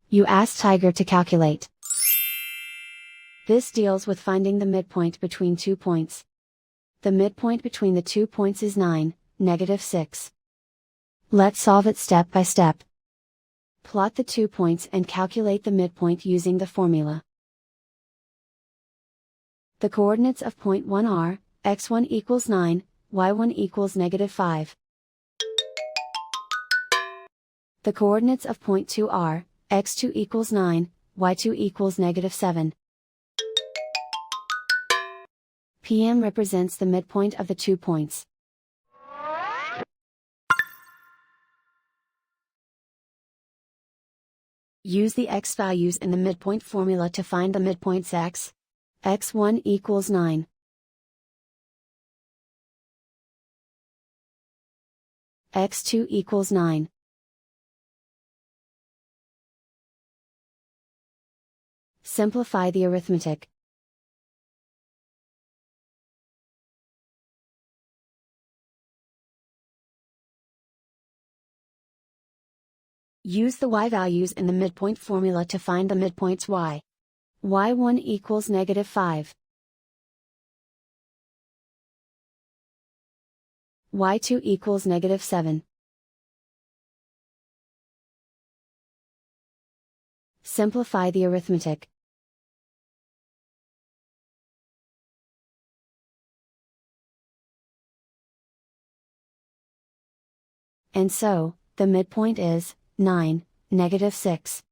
You ask Tiger to calculate. This deals with finding the midpoint between 2 points. The midpoint between the 2 points is 9, -6. Let's solve it step by step. Plot the 2 points and calculate the midpoint using the formula. The coordinates of point 1 are, x1 equals 9, y1 equals -5. The coordinates of point 2 are, x2 equals 9, y2 equals -7. PM represents the midpoint of the 2 points. Use the x values in the midpoint formula to find the midpoints x1 equals 9. x2 equals 9. Simplify the arithmetic. Use the y values in the midpoint formula to find the midpoints y1 equals -5. y2 equals -7. Simplify the arithmetic. And so, the midpoint is 9, -6.